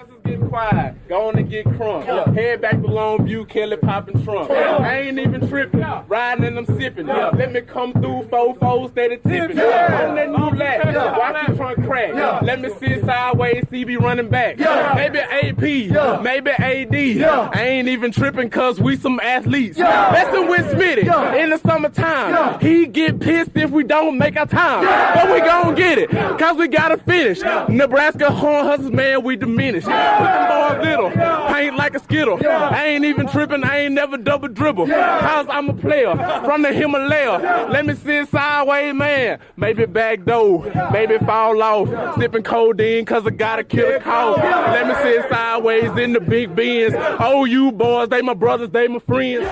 Boys is getting quiet. Go on and get crunk. Head back to Longview, Kelly popping trunk. I ain't even tripping. Riding and I'm sipping. Let me come through 4-4 steady tipping. On that new lap. Watch the trunk crack. Let me sit sideways, CB running back. Maybe AP, maybe AD. I ain't even tripping cause we some athletes. Messing with Smitty in the summertime. He get pissed if we don't make our time. But we gon' get it cause we gotta finish. Nebraska Horn Hustlers, man, we diminished. Put them boys little, paint like a skittle. I ain't even tripping, I ain't never double dribble. Cause I'm a player from the Himalaya. Let me sit sideways, man. Maybe back door, maybe fall off. Sipping codeine cause I gotta kill a cough. Let me sit sideways in the big Benz. Oh, you boys, they my brothers, they my friends.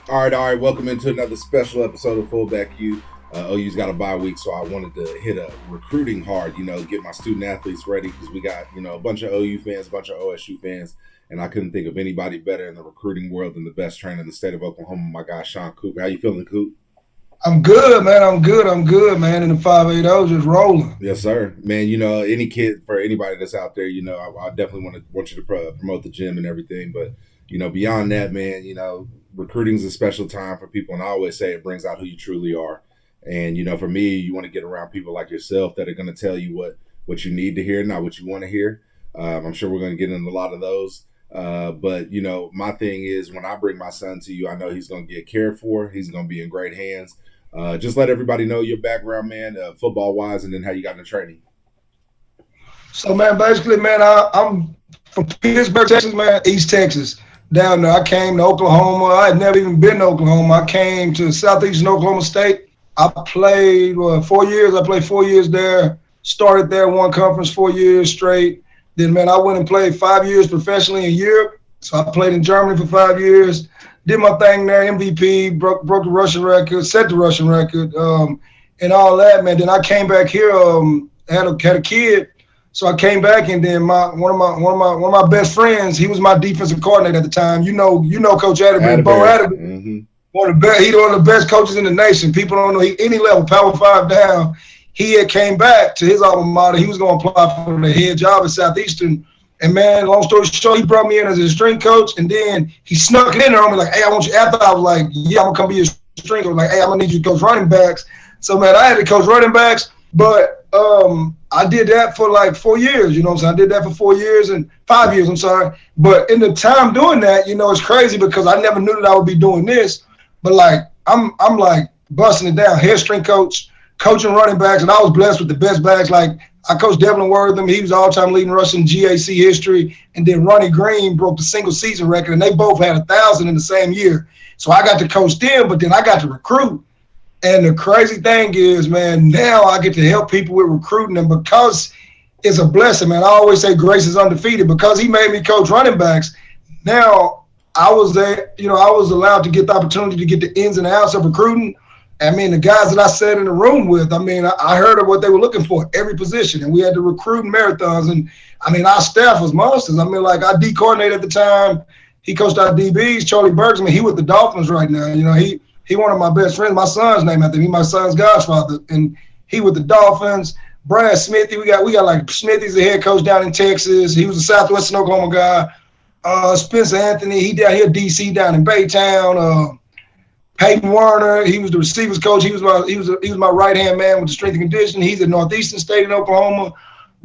All right. Welcome into another special episode of FullbackU. OU's got a bye week, so I wanted to hit a recruiting hard, get my student athletes ready because we got, a bunch of OU fans, a bunch of OSU fans, and I couldn't think of anybody better in the recruiting world than the best trainer in the state of Oklahoma, my guy, Sean Cooper. How you feeling, Coop? I'm good, man. I'm good, man. In the 580, just rolling. Yes, sir. Man, any kid, for anybody that's out there, I definitely want you to promote the gym and everything. But, beyond that, man, recruiting is a special time for people. And I always say it brings out who you truly are. And, for me, you want to get around people like yourself that are going to tell you what you need to hear, not what you want to hear. I'm sure we're going to get into a lot of those. But, my thing is when I bring my son to you, I know he's going to get cared for. He's going to be in great hands. Just let everybody know your background, man, football-wise, and then how you got into training. So, man, basically, man, I'm from Pittsburgh, Texas, man, East Texas. Down there, I came to Oklahoma. I had never even been to Oklahoma. I came to Southeastern Oklahoma State. I played 4 years. I played 4 years there. Started there, won conference 4 years straight. Then, man, I went and played 5 years professionally in Europe. So I played in Germany for 5 years. Did my thing there, MVP, broke the Russian record, set the Russian record, and all that, man. Then I came back here, had a kid. So I came back, and then one of my best friends, he was my defensive coordinator at the time. You know, Coach Atterbury, Bo Atterbury. Mm-hmm. One of the best coaches in the nation. People don't know any level, Power 5 down. He had came back to his alma mater. He was going to apply for the head job at Southeastern. And, man, long story short, he brought me in as a strength coach, and then he snuck it in there on me like, hey, I want you. After I was like, yeah, I'm going to come be your strength coach. Like, hey, I'm going to need you to coach running backs. So, man, I had to coach running backs, but I did that for like 4 years, you know what I'm saying? I did that for 4 years and 5 years, I'm sorry. But in the time doing that, it's crazy because I never knew that I would be doing this. But, like, I'm like busting it down, head strength coach, coaching running backs, and I was blessed with the best backs. Like, I coached Devlin Wortham. He was all-time leading rusher in GAC history. And then Ronnie Green broke the single-season record, and they both had 1,000 in the same year. So I got to coach them, but then I got to recruit. And the crazy thing is, man, now I get to help people with recruiting, and because it's a blessing, man. I always say grace is undefeated. Because he made me coach running backs, now I was there, I was allowed to get the opportunity to get the ins and outs of recruiting. I mean, the guys that I sat in the room with, I heard of what they were looking for, every position, and we had to recruit marathons. And, our staff was monsters. I D coordinated at the time. He coached our DBs, Charlie Bergsman. He with the Dolphins right now. He one of my best friends. My son's name after me, my son's godfather, and he with the Dolphins. Brad Smithy, we got like Smithy's the head coach down in Texas. He was a Southwestern Oklahoma guy. Spencer Anthony, he down here DC down in Baytown. Peyton Warner, he was the receivers coach. He was my right hand man with the strength and conditioning. He's at Northeastern State in Oklahoma.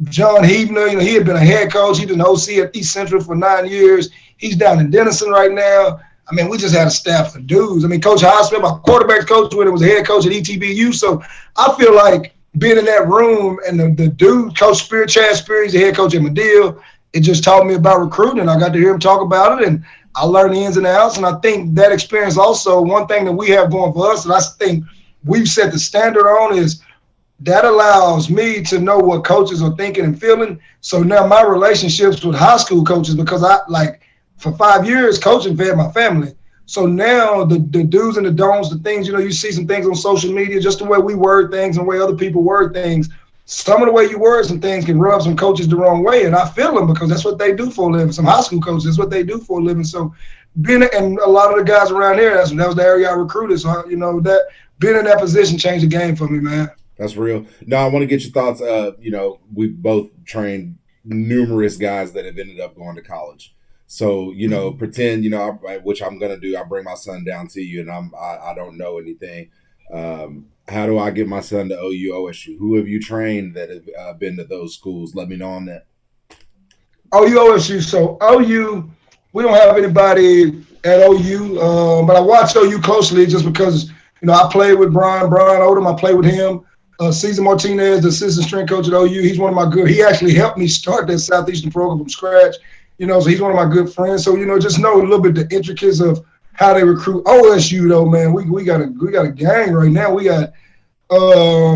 John Heavner, he had been a head coach. He was an OC at East Central for 9 years. He's down in Denison right now. We just had a staff of dudes. Coach Highsmith, my quarterback coach with him, was a head coach at ETBU. So I feel like being in that room and the dude, Coach Spear, Chad Spear, he's the head coach at Medill. It just taught me about recruiting. I got to hear him talk about it, and I learned the ins and outs. And I think that experience also, one thing that we have going for us, and I think we've set the standard on, is that allows me to know what coaches are thinking and feeling. So now my relationships with high school coaches, because for 5 years, coaching fed my family. So now the do's and the don'ts, the things, you see some things on social media, just the way we word things and the way other people word things. Some of the way you word some things can rub some coaches the wrong way, and I feel them because that's what they do for a living. Some high school coaches, that's what they do for a living. So and a lot of the guys around here, that was the area I recruited. So, that being in that position changed the game for me, man. That's real. Now, I want to get your thoughts. We've both trained numerous guys that have ended up going to college. So, pretend, which I'm going to do. I bring my son down to you, and I don't know anything. How do I get my son to OU, OSU? Who have you trained that have been to those schools? Let me know on that. OU, OSU. So, OU, we don't have anybody at OU, but I watch OU closely just because, I played with Brian Odom. I played with him. Cesar Martinez, the assistant strength coach at OU, he's one of my he actually helped me start that Southeastern program from scratch. So he's one of my good friends. So, just know a little bit the intricacies of how they recruit. OSU, though, man, we got a gang right now. We got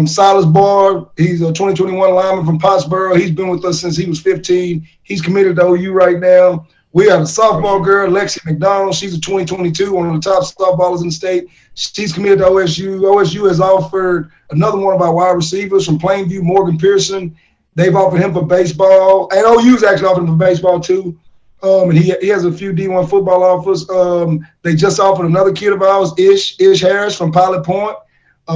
Silas Barr. He's a 2021 lineman from Pottsboro. He's been with us since he was 15. He's committed to OU right now. We got a softball girl, Lexi McDonald. She's a 2022, one of the top softballers in the state. She's committed to OSU. OSU has offered another one of our wide receivers from Plainview, Morgan Pearson. They've offered him for baseball. And OU's actually offered him for baseball, too. And he has a few D1 football offers. They just offered another kid of ours, Ish Harris from Pilot Point.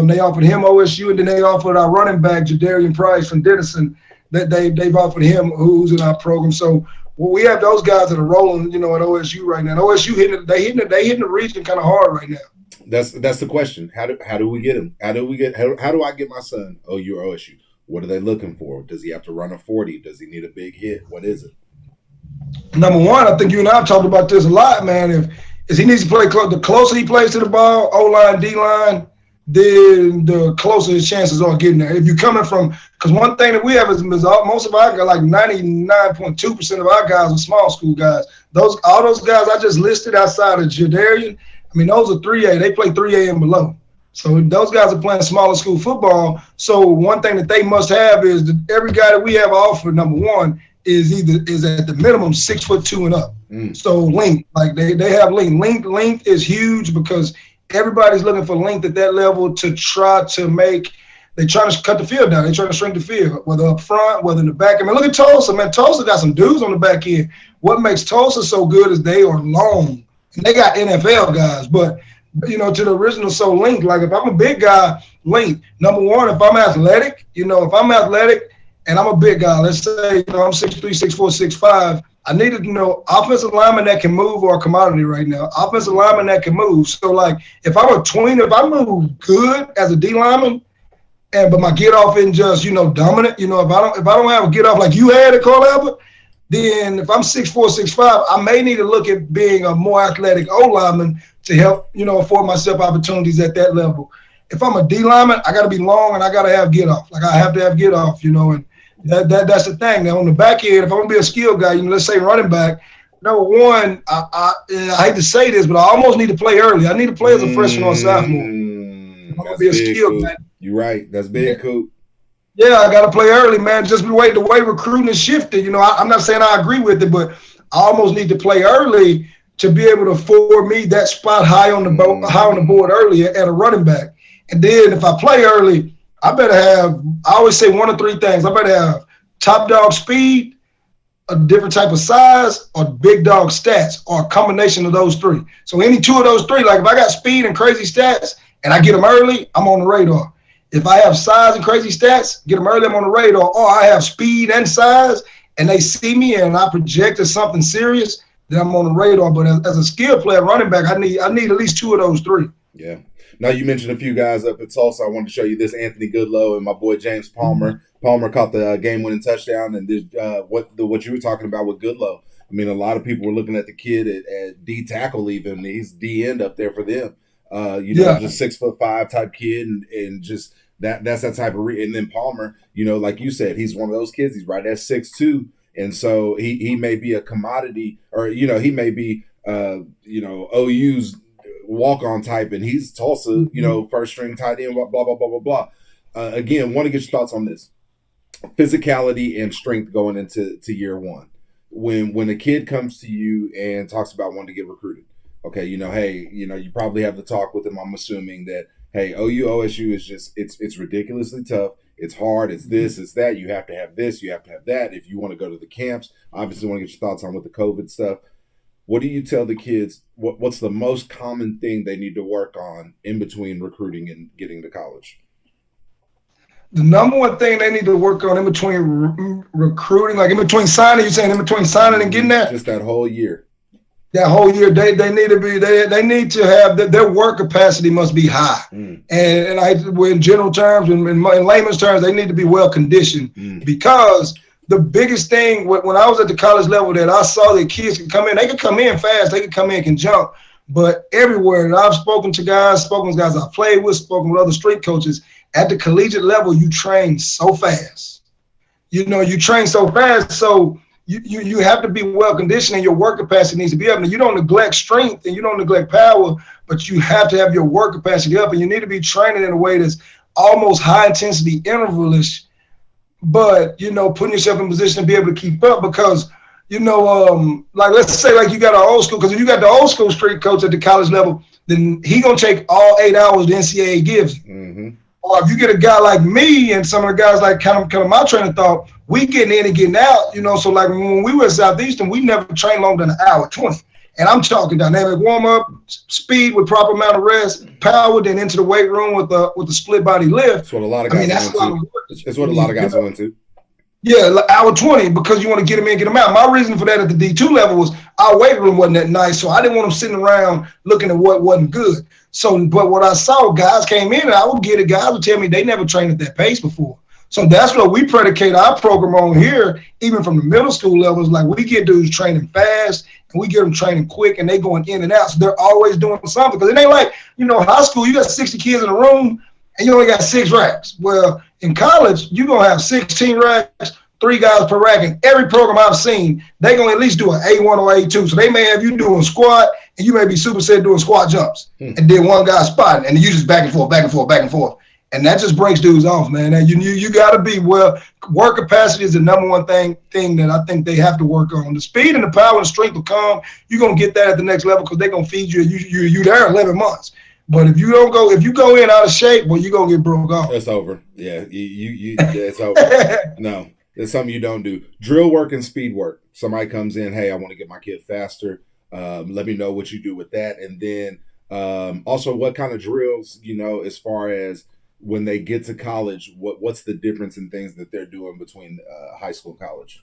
They offered him OSU, and then they offered our running back, Jadarian Price from Denison. That they've offered him, who's in our program. So we have those guys that are rolling, at OSU right now. And OSU hitting the region kind of hard right now. That's the question. How do we get him? How do I get my son OU or OSU? What are they looking for? Does he have to run a 40? Does he need a big hit? What is it? Number one, I think you and I have talked about this a lot, man. If he needs to play the closer he plays to the ball, O-line, D-line, then the closer his chances are getting there. If you're coming from – because one thing that we have is most of our guys, like 99.2% of our guys are small school guys. All those guys I just listed outside of Jadarian, those are 3A. They play 3A and below. So those guys are playing smaller school football. So one thing that they must have is that every guy that we have offered, number one, is at the minimum 6'2" and up. So length, like they have length. Length is huge because everybody's looking for length at that level to try to make. They try to cut the field down. They try to shrink the field, whether up front, whether in the back. Look at Tulsa, man. Tulsa got some dudes on the back end. What makes Tulsa so good is they are long. And they got NFL guys, but to the original, so length. Like if I'm a big guy, length. Number one, if I'm athletic, and I'm a big guy, let's say, I'm 6'3", 6'4", 6'5", I need to know offensive lineman that can move or a commodity right now. Offensive lineman that can move. So like if I'm a tween, if I move good as a D lineman, but my get off isn't just, dominant, if I don't have a get off like you had at Carl Albert, then if I'm 6'4", 6'5", I may need to look at being a more athletic O-lineman to help, afford myself opportunities at that level. If I'm a D lineman, I got to be long and I got to have get off. Like I have to have get off, and that's the thing. Now on the back end, if I'm going to be a skill guy, let's say running back, number one, I hate to say this, but I almost need to play early. I need to play as a freshman or sophomore. I'm going to be a skill guy. You're right. That's big, Coop. Yeah, I got to play early, man. Just the way recruiting is shifted. I'm not saying I agree with it, but I almost need to play early to be able to afford me that spot high on the board early at a running back. And then if I play early, I better have – I always say one of three things. I better have top dog speed, a different type of size, or big dog stats, or a combination of those three. So any two of those three, like if I got speed and crazy stats and I get them early, I'm on the radar. If I have size and crazy stats, get them early, I'm on the radar. Or I have speed and size, and they see me and I project as something serious, then I'm on the radar. But as a skill player, running back, I need at least two of those three. Yeah. Now, you mentioned a few guys up at Tulsa. I wanted to show you this, Anthony Goodlow and my boy James Palmer. Palmer caught the game-winning touchdown, and what you were talking about with Goodlow. A lot of people were looking at the kid at D tackle even. He's D end up there for them. Just 6'5" type kid, and just that's that type of and then Palmer, like you said, he's one of those kids. He's right at 6'2", and so he may be a commodity, or he may be OU's walk-on type, and he's Tulsa, first string tight end, blah blah blah blah blah. Again, want to get your thoughts on this physicality and strength going into year one. When a kid comes to you and talks about wanting to get recruited. Okay, you probably have the talk with them. I'm assuming that, hey, OU, OSU is just, it's ridiculously tough. It's hard. It's this, it's that. You have to have this. You have to have that. If you want to go to the camps, obviously want to get your thoughts on with the COVID stuff. what do you tell the kids? What's the most common thing they need to work on in between recruiting and getting to college? The number one thing they need to work on in between recruiting, like in between signing, you're saying in between signing and getting that? Just that whole year. That whole year, they need to be, they need to have, their work capacity must be high. And in general terms, in layman's terms, they need to be well conditioned because the biggest thing when I was at the college level that I saw that kids can come in, they can come in fast, they can come in, can jump. But everywhere that I've spoken to guys I've played with, spoken with other street coaches, at the collegiate level, you train so fast. You train so fast, so you have to be well conditioned and your work capacity needs to be up. And you don't neglect strength and you don't neglect power, but you have to have your work capacity up and you need to be training in a way that's almost high intensity intervalish, but, putting yourself in position to be able to keep up because, like let's say like you got an old school, because if you got the old school street coach at the college level, then he going to take all 8 hours the NCAA gives him. Or if you get a guy like me and some of the guys like kind of my train of thought, we getting in and getting out, so like when we were at Southeastern, we never trained longer than an hour 20. And I'm talking dynamic warm-up, speed with proper amount of rest, power, then into the weight room with the split body lift. That's what a lot of guys went to. It's what a lot of guys went to. Yeah, like hour 20 because you want to get them in, get them out. My reason for that at the D2 level was our weight room wasn't that nice, so I didn't want them sitting around looking at what wasn't good. So, but what I saw, guys came in and I would get it. Guys would tell me they never trained at that pace before. So that's what we predicate our program on here, even from the middle school levels. Like we get dudes training fast and we get them training quick and they going in and out. So they're always doing something because it ain't like, high school, you got 60 kids in a room and you only got 6 racks. Well, in college, you're going to have 16 racks, 3 guys per rack. And every program I've seen, they're going to at least do an A1 or A2. So they may have you doing squat and you may be superset doing squat jumps and then one guy spotting and you just back and forth, back and forth, back and forth. And that just breaks dudes off, man. And you got to be work capacity is the number one thing that I think they have to work on. The speed and the power and strength will come. You're going to get that at the next level because they're going to feed you. You there 11 months. But if you go in out of shape, well, you're going to get broke off. It's over. Yeah, it's over. No, it's something you don't do. Drill work and speed work. Somebody comes in, hey, I want to get my kid faster. Let me know what you do with that. And then also what kind of drills, as far as when they get to college, what's the difference in things that they're doing between high school and college?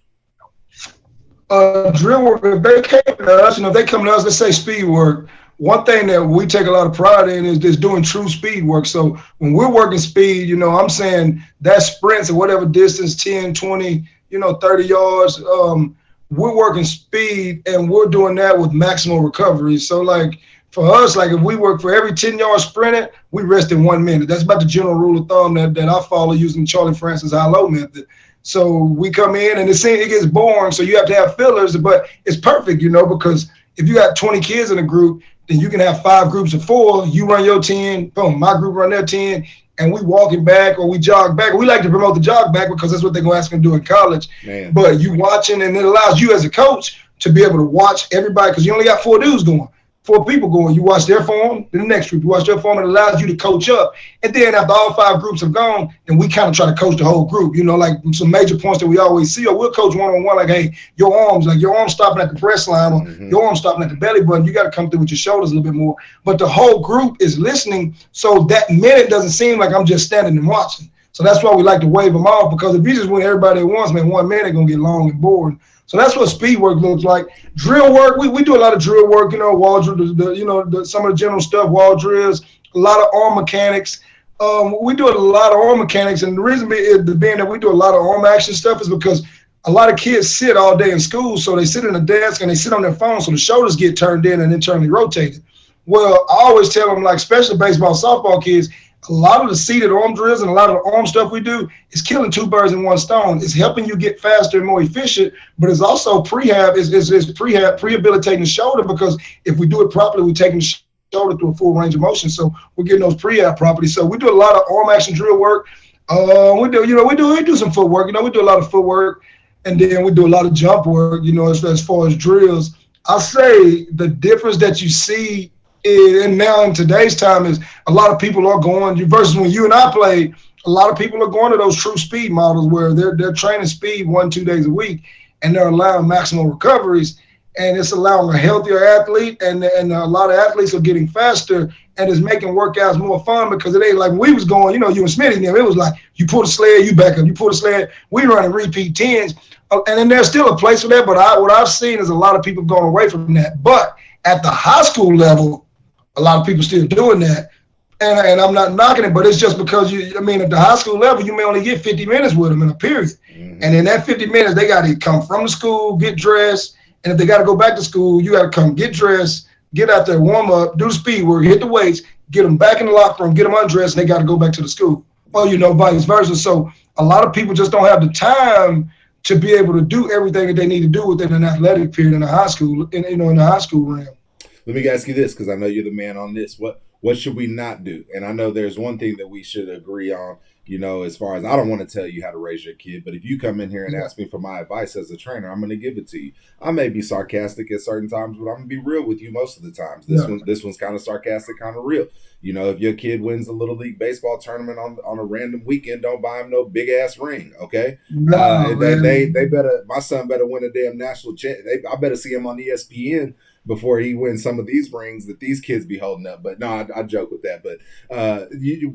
Drill work, if they came to us, if they come to us, let's say speed work, one thing that we take a lot of pride in is just doing true speed work. So when we're working speed, I'm saying that sprints at whatever distance, 10, 20, 30 yards, we're working speed and we're doing that with maximal recovery. So like, for us, like if we work for every 10 yards sprinted, we rest in 1 minute. That's about the general rule of thumb that I follow using Charlie Francis high-low method. So we come in and it gets boring, so you have to have fillers, but it's perfect, because if you got 20 kids in a group, then you can have 5 groups of 4. You run your 10, boom, my group run their 10, and we walking back or we jog back. We like to promote the jog back because that's what they're going to ask them to do in college. Man. But you watching, and it allows you as a coach to be able to watch everybody because you only got 4 dudes going. 4 people going, you watch their form, then the next group, you watch their form, and it allows you to coach up. And then after all 5 groups have gone, then we kind of try to coach the whole group, like some major points that we always see, or we'll coach one-on-one, like, hey, your arms stopping at the press line, or your arms stopping at the belly button, you got to come through with your shoulders a little bit more. But the whole group is listening, so that minute doesn't seem like I'm just standing and watching. So that's why we like to wave them off, because if you just win everybody at once, man, 1 minute going to get long and boring. So that's what speed work looks like. Drill work, we do a lot of drill work, wall drill, some of the general stuff, wall drills, a lot of arm mechanics. We do a lot of arm mechanics, and the reason being that we do a lot of arm action stuff is because a lot of kids sit all day in school, so they sit in a desk and they sit on their phone, so the shoulders get turned in and internally rotated. Well, I always tell them, like, especially baseball, softball kids, a lot of the seated arm drills and a lot of the arm stuff we do is killing 2 birds in 1 stone. It's helping you get faster and more efficient, but it's also prehabilitating the shoulder, because if we do it properly, we're taking the shoulder through a full range of motion. So we're getting those prehab properties. So we do a lot of arm action drill work. We do some footwork. We do a lot of footwork, and then we do a lot of jump work. As far as drills, I'll say the difference that you see and now in today's time is a lot of people are going, versus when you and I played, a lot of people are going to those true speed models where they're training speed 1-2 days a week and they're allowing maximal recoveries. and it's allowing a healthier athlete, and a lot of athletes are getting faster, and it's making workouts more fun because it ain't like when we was going, you and Smitty, it was like you pull the sled, you back up, you pull the sled, we running repeat 10s, and then there's still a place for that, but what I've seen is a lot of people going away from that. But at the high school level, a lot of people still doing that, and I'm not knocking it, but it's just because at the high school level, you may only get 50 minutes with them in a period, and in that 50 minutes, they got to come from the school, get dressed, and if they got to go back to school, you got to come get dressed, get out there, warm up, do the speed work, hit the weights, get them back in the locker room, get them undressed, and they got to go back to the school. Or, vice versa. So a lot of people just don't have the time to be able to do everything that they need to do within an athletic period in the high school, in the high school realm. Let me ask you this, because I know you're the man on this. What should we not do? And I know there's one thing that we should agree on, as far as I don't want to tell you how to raise your kid, but if you come in here and ask me for my advice as a trainer, I'm going to give it to you. I may be sarcastic at certain times, but I'm going to be real with you most of the times. This one's kind of sarcastic, kind of real. If your kid wins a Little League baseball tournament on a random weekend, don't buy him no big ass ring, okay? They better. My son better win a damn national I better see him on ESPN before he wins some of these rings that these kids be holding up. But no, I joke with that. But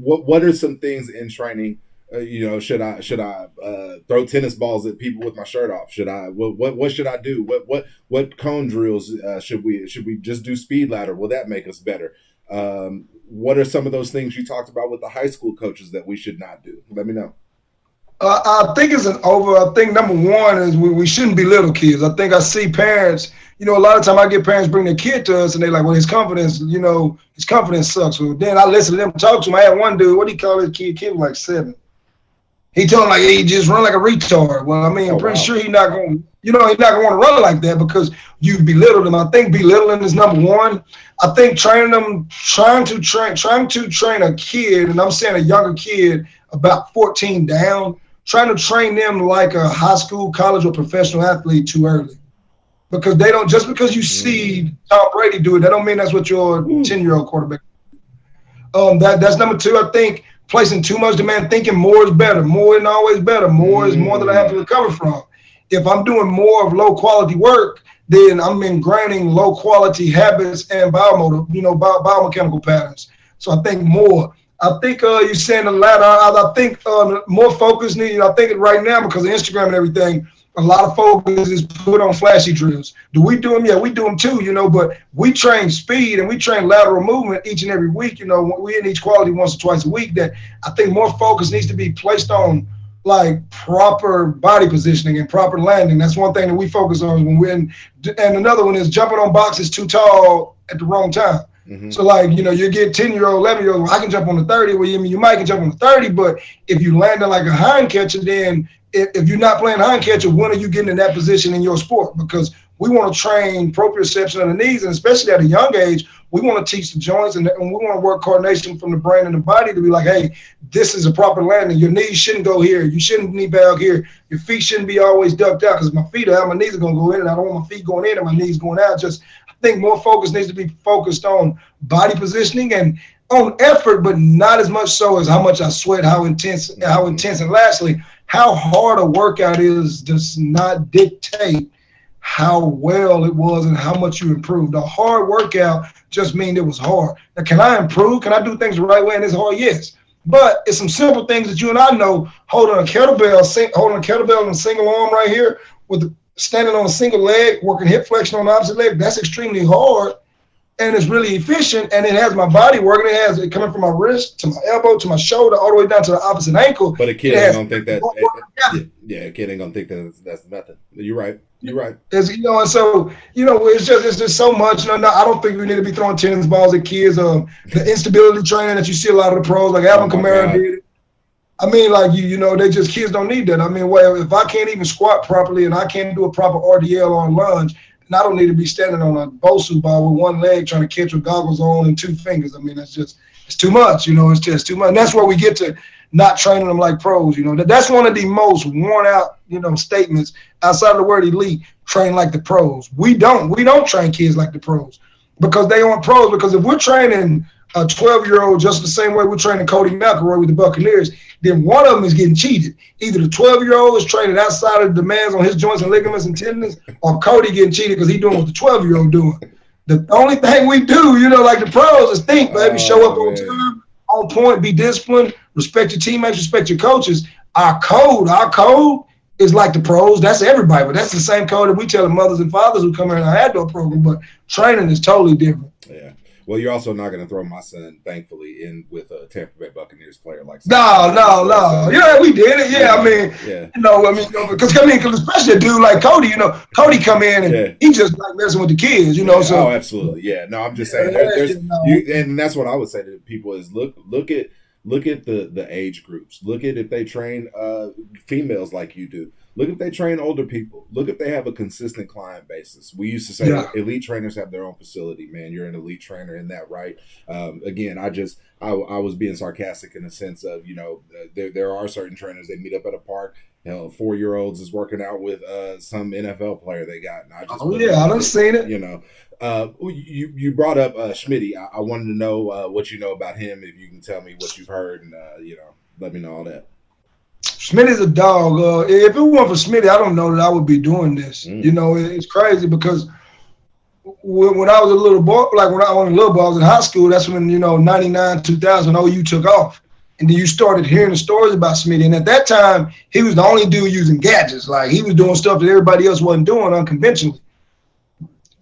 what are some things in training? Should I throw tennis balls at people with my shirt off? Should I? What should I do? What cone drills should we just do? Speed ladder? Will that make us better? What are some of those things you talked about with the high school coaches that we should not do? Let me know. I think I think number one is we shouldn't belittle kids. I think I see parents, a lot of time I get parents bring their kid to us and they're like, well, his confidence sucks. So then I listen to them talk to him. I had one dude, what do you call his kid? Kid was like 7. He told him like he just run like a retard. Well, I'm pretty sure he's not going to want to run like that because you belittled him. I think belittling is number one. I think trying to train a kid, and I'm saying a younger kid about 14 down, trying to train them like a high school, college, or professional athlete too early. Because they don't, just because you see Tom Brady do it, that don't mean that's what your 10-year-old quarterback do. That's number two. I think placing too much demand, thinking more is better. More isn't always better. More is more that I have to recover from. If I'm doing more of low quality work, then I'm ingraining low quality habits and biomechanical patterns. So I think more. I think you're saying the latter. I think more focus needed. I think right now because of Instagram and everything, a lot of focus is put on flashy drills. Do we do them? Yeah, we do them too, but we train speed and we train lateral movement each and every week. We in each quality once or twice a week. That I think more focus needs to be placed on like proper body positioning and proper landing. That's one thing that we focus on when we're in. And another one is jumping on boxes too tall at the wrong time. Mm-hmm. So you get 10-year-old, 11-year-old, I can jump on the 30. Well, you might can jump on the 30, but if you landing like a hind catcher, then if you're not playing hind catcher, when are you getting in that position in your sport? Because we want to train proprioception of the knees, and especially at a young age, we want to teach the joints and we want to work coordination from the brain and the body to be like, hey, this is a proper landing. Your knees shouldn't go here. You shouldn't knee bag here. Your feet shouldn't be always ducked out because my feet are out, my knees are going to go in, and I don't want my feet going in and my knees going out. I think more focus needs to be focused on body positioning and on effort, but not as much so as how much I sweat, how intense, and lastly, how hard a workout is does not dictate how well it was and how much you improved. A hard workout just means it was hard. Now, can I improve? Can I do things the right way and it's hard? Yes. But it's some simple things that you and I know. Holding a kettlebell in a single arm right here with standing on a single leg, working hip flexion on the opposite leg, that's extremely hard. And it's really efficient, and it has my body working. It has it coming from my wrist to my elbow to my shoulder, all the way down to the opposite ankle. But a kid ain't gonna think that. A kid ain't gonna think that that's the method. You're right. And so it's just so much. No, I don't think we need to be throwing tennis balls at kids. The instability training that you see a lot of the pros, like Alvin Kamara did. I mean, they just kids don't need that. I mean, well, if I can't even squat properly and I can't do a proper RDL on lunge. And I don't need to be standing on a Bosu ball with one leg trying to catch with goggles on and 2 fingers. I mean, it's too much, it's just too much. And that's where we get to not training them like pros, That's one of the most worn out, statements outside of the word elite, train like the pros. We don't train kids like the pros because they aren't pros. Because if we're training a 12-year-old just the same way we're training Cody McElroy with the Buccaneers, then one of them is getting cheated. Either the 12-year-old is training outside of the demands on his joints and ligaments and tendons, or Cody getting cheated because he's doing what the 12-year-old doing. The only thing we do, like the pros, is think, baby, show up on time, on point, be disciplined, respect your teammates, respect your coaches. Our code is like the pros. That's everybody, but that's the same code that we tell the mothers and fathers who come in our adult program, but training is totally different. Yeah. Well, you're also not going to throw my son, thankfully, in with a Tampa Bay Buccaneers player like that. No. Yeah, we did it. Yeah, because especially a dude like Cody, Cody come in and he just like messing with the kids, So. Oh, absolutely. Yeah. No, I'm just saying. And that's what I would say to people is look at the age groups. Look at if they train females like you do. Look if they train older people. Look if they have a consistent client basis. We used to say elite trainers have their own facility. Man, you're an elite trainer in that, right? Again, I was being sarcastic in the sense of, there are certain trainers, they meet up at a park. 4-year-olds is working out with some NFL player they got. And I done seen it. You brought up Schmitty. I wanted to know what you know about him. If you can tell me what you've heard, and let me know all that. Schmitty's a dog. If it weren't for Schmitty, I don't know that I would be doing this. It's crazy because when I was a little boy, I was in high school. That's when 99, 2000, OU took off. And then you started hearing the stories about Schmitty. And at that time, he was the only dude using gadgets. Like, he was doing stuff that everybody else wasn't doing unconventionally.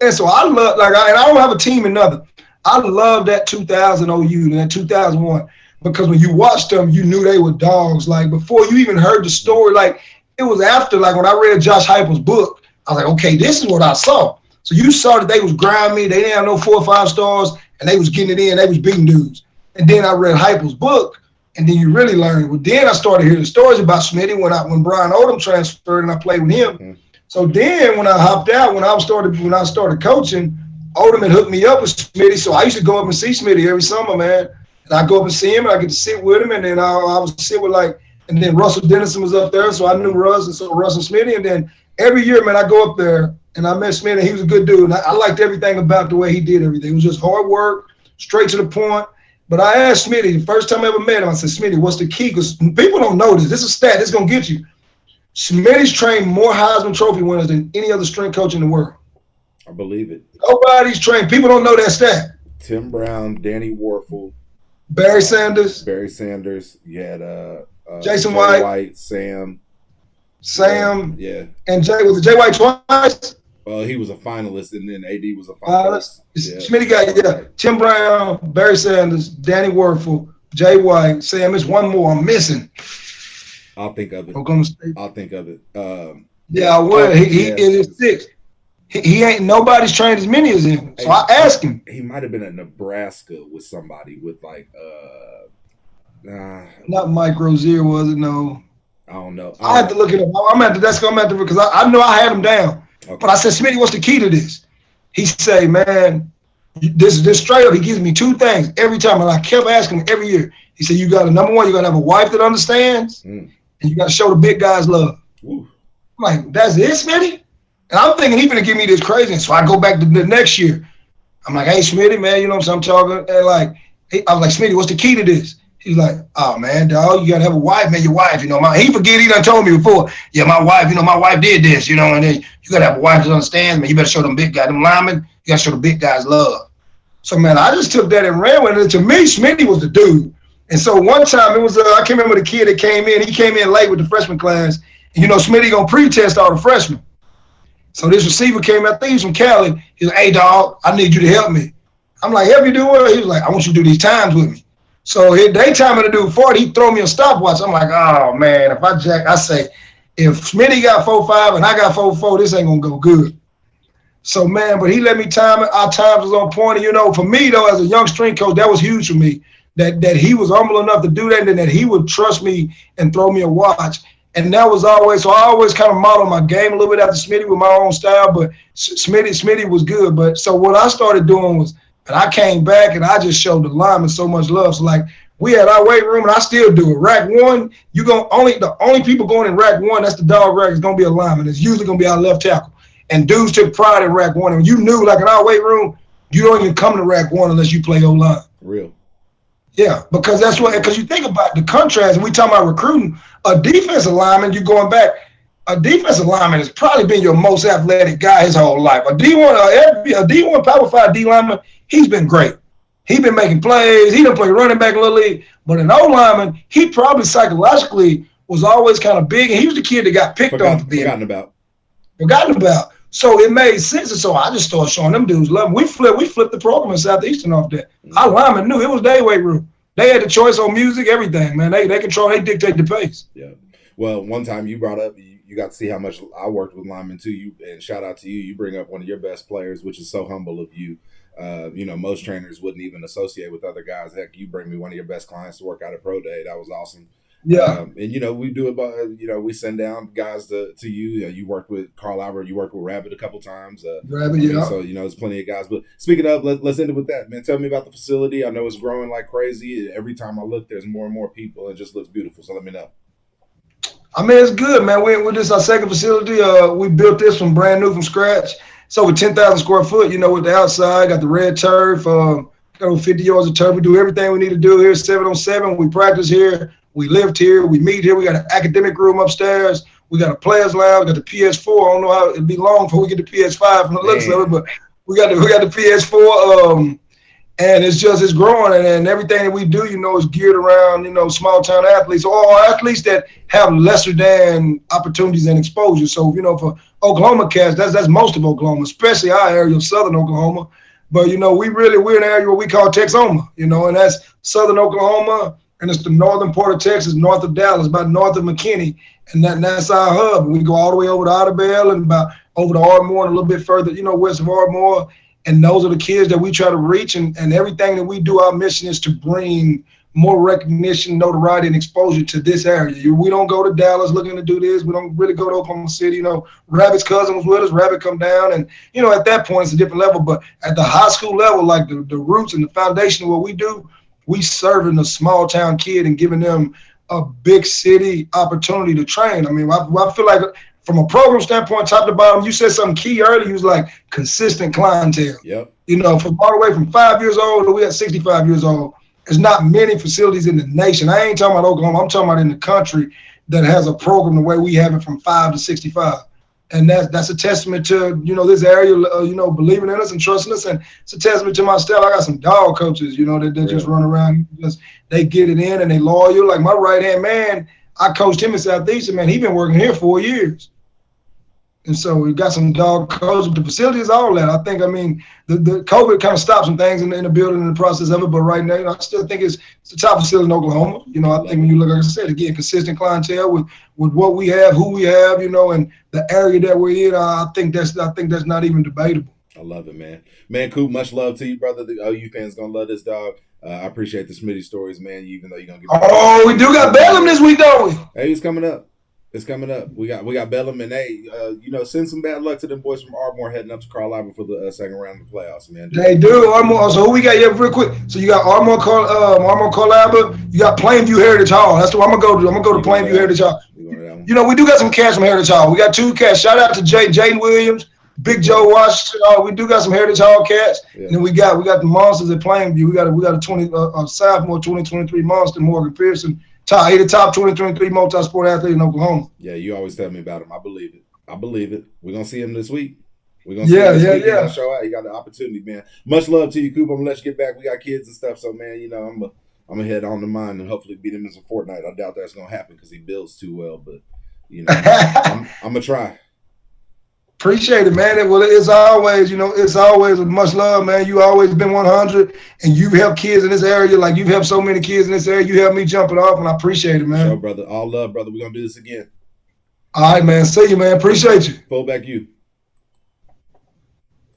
And so I love, and I don't have a team in nothing. I love that 2000 OU and that 2001 because when you watched them, you knew they were dogs. Like, before you even heard the story, it was after, when I read Josh Heupel's book, I was like, okay, this is what I saw. So you saw that they was grimy, they didn't have no 4 or 5 stars, and they was getting it in, they was beating dudes. And then I read Heupel's book, and then you really learn. Well, then I started hearing the stories about Schmitty when Brian Odom transferred and I played with him. Mm-hmm. So then when I hopped out, when I started coaching, Odom had hooked me up with Schmitty. So I used to go up and see Schmitty every summer, man. And I go up and see him, and I get to sit with him, and then I would sit with and then Russell Dennison was up there, so I knew Russ, and so Russ and Schmitty. And then every year, man, I go up there, and I met Schmitty, and he was a good dude. And I liked everything about the way he did everything. It was just hard work, straight to the point. But I asked Schmitty, the first time I ever met him, I said, Schmitty, what's the key? Because people don't know this. This is a stat. This is going to get you. Schmitty's trained more Heisman Trophy winners than any other strength coach in the world. I believe it. Nobody's trained. People don't know that stat. Tim Brown, Danny Warfel. Barry Sanders. You had Jason Jay White. Sam. Yeah. And was it Jay White twice? He was a finalist, and then AD was a finalist. Schmitty got Tim Brown, Barry Sanders, Danny Werfel, Jay White, Sam. It's one more I'm missing. I'll think of it. I'll think of it. I will. He is 6. He ain't nobody's trained as many as him. So I asked him. He might have been at Nebraska with somebody with not Mike Rozier, was it? No. I don't know. I have to look it up. I'm at the because I know I had him down. Okay. But I said, Schmitty, what's the key to this? He say, man, this straight up. He gives me 2 things every time, and I kept asking him every year. He said, number one, you got to have a wife that understands, and you got to show the big guys love. Ooh. I'm like, that's it, Schmitty? And I'm thinking he's going to give me this crazy. And so I go back to the next year. I'm like, hey, Schmitty, man, you know what I'm talking? And I was like, Schmitty, what's the key to this? He's like, oh, man, dog, you got to have a wife, man. Your wife, he forget he done told me before. Yeah, my wife did this, and then you got to have a wife that understands, man. You better show them big guys, them linemen, you got to show the big guys love. So, man, I just took that and ran with it. To me, Schmitty was the dude. And so one time it was, I can't remember the kid that came in. He came in late with the freshman class. And, Schmitty going to pre-test all the freshmen. So this receiver came, I think he was from Cali. He's like, hey, dog, I need you to help me. I'm like, help you do what? He was like, I want you to do these times with me. So they time to do 40, he throw me a stopwatch. I'm like, oh, man, I say, if Schmitty got 4.5 and I got 4.4, this ain't going to go good. So, man, but he let me time it. Our times was on point. And, for me, though, as a young strength coach, that was huge for me, that he was humble enough to do that and that he would trust me and throw me a watch. And that was always, so I always kind of modeled my game a little bit after Schmitty with my own style, but Schmitty was good. But so what I started doing was, and I came back and I just showed the linemen so much love. So we had our weight room and I still do it. Rack 1, the only people going in rack 1, that's the dog rack, is gonna be a lineman. It's usually gonna be our left tackle. And dudes took pride in rack 1. And you knew, in our weight room, you don't even come to rack 1 unless you play O-line. Real. Yeah, because that's what, because you think about the contrast, and we talking about recruiting, a defensive lineman, you're going back, a defensive lineman has probably been your most athletic guy his whole life. A D1 Power 5 D lineman, he's been great. He's been making plays. He done play running back in the league. But an O lineman, he probably psychologically was always kind of big, and he was the kid that got picked on for being forgotten about. So it made sense, and so I just started showing them dudes love. We flipped the program in Southeastern off that. Our linemen knew it was their weight room. They had the choice on music, everything, man. They control, they dictate the pace. Yeah. Well, one time you brought up, you got to see how much I worked with linemen too. You, and shout out to you. You bring up one of your best players, which is so humble of you. Most trainers wouldn't even associate with other guys. Heck, you bring me one of your best clients to work out at Pro Day. That was awesome. Yeah. We do it, we send down guys to you. You worked with Carl Albert. You worked with Rabbit a couple times. Rabbit, yeah. So, there's plenty of guys. But speaking of, let's end it with that, man. Tell me about the facility. I know it's growing like crazy. Every time I look, there's more and more people. It just looks beautiful. So let me know. I mean, it's good, man. This is our second facility. We built this from brand new from scratch. It's over 10,000 square foot, with the outside. Got the red turf. Got over 50 yards of turf. We do everything we need to do here 7-on-7. We practice here. We lived here. We meet here. We got an academic room upstairs. We got a players lounge. We got the PS4. I don't know how it'd be long before we get the PS5 from the looks of it, but we got the PS4. And it's growing, and everything that we do, is geared around, small town athletes or athletes that have lesser than opportunities and exposure. So, for Oklahoma cats, that's most of Oklahoma, especially our area of southern Oklahoma. But, we're in an area where we call Texoma, and that's southern Oklahoma. And it's the northern part of Texas, north of Dallas, about north of McKinney. And that's our hub. We go all the way over to Otterbell and about over to Ardmore and a little bit further, west of Ardmore. And those are the kids that we try to reach. And everything that we do, our mission is to bring more recognition, notoriety, and exposure to this area. We don't go to Dallas looking to do this. We don't really go to Oklahoma City. Rabbit's cousin was with us. Rabbit come down. And, at that point, it's a different level. But at the high school level, like the roots and the foundation of what we do, we serving a small town kid and giving them a big city opportunity to train. I mean, I feel like from a program standpoint, top to bottom, you said something key earlier. You was like consistent clientele. Yep. From all the way from 5 years old to we at 65 years old. There's not many facilities in the nation. I ain't talking about Oklahoma. I'm talking about in the country that has a program the way we have it from 5 to 65. And that's a testament to, this area, believing in us and trusting us. And it's a testament to my staff. I got some dog coaches, that just run around. They get it in and they loyal. Like my right-hand man, I coached him in Southeastern, man. He been working here 4 years. And so we got some dog coaches. The facility is all that. I think, the COVID kind of stopped some things in the building and the process of it. But right now, I still think it's the top facility in Oklahoma. I think when you look, like I said, again, consistent clientele with what we have, who we have, and the area that we're in, I think that's not even debatable. I love it, man. Man, Coop, much love to you, brother. The OU fans going to love this dog. I appreciate the Smitty stories, man, even though you're going to get... Oh, we do got Bellum this week, don't we? Hey, it's coming up. It's coming up. We got Bellum, and hey, send some bad luck to them boys from Ardmore heading up to Carl Albert for the second round of the playoffs, man. They do. Ardmore. So who we got? Yeah, real quick. So you got Ardmore, Carl Albert. You got Plainview Heritage Hall. That's the one I'm gonna go to. I'm gonna go to Plainview Heritage Hall. We do got some cats from Heritage Hall. We got 2 cats. Shout out to Jaden Williams, Big Joe Washington. We do got some Heritage Hall cats. Yeah. And then we got the monsters at Plainview. We got a sophomore 2023 monster, Morgan Pearson. The top 2023 multi-sport athlete in Oklahoma. Yeah, you always tell me about him. I believe it. We're going to see him this week. We're going to see him this week. He's going to show out. He got the opportunity, man. Much love to you, Coop. I'm going to let you get back. We got kids and stuff. So, man, I'm going to head on to mine and hopefully beat him in some Fortnite. I doubt that's going to happen because he builds too well. But, I'm going to try. Appreciate it, man. It's always much love, man. You always been 100, and you've helped kids in this area. Like you've helped so many kids in this area. You helped me jumping off, and I appreciate it, man. Sure, brother. All love, brother. We're gonna do this again. All right, man. See you, man. Appreciate you. FullbackU.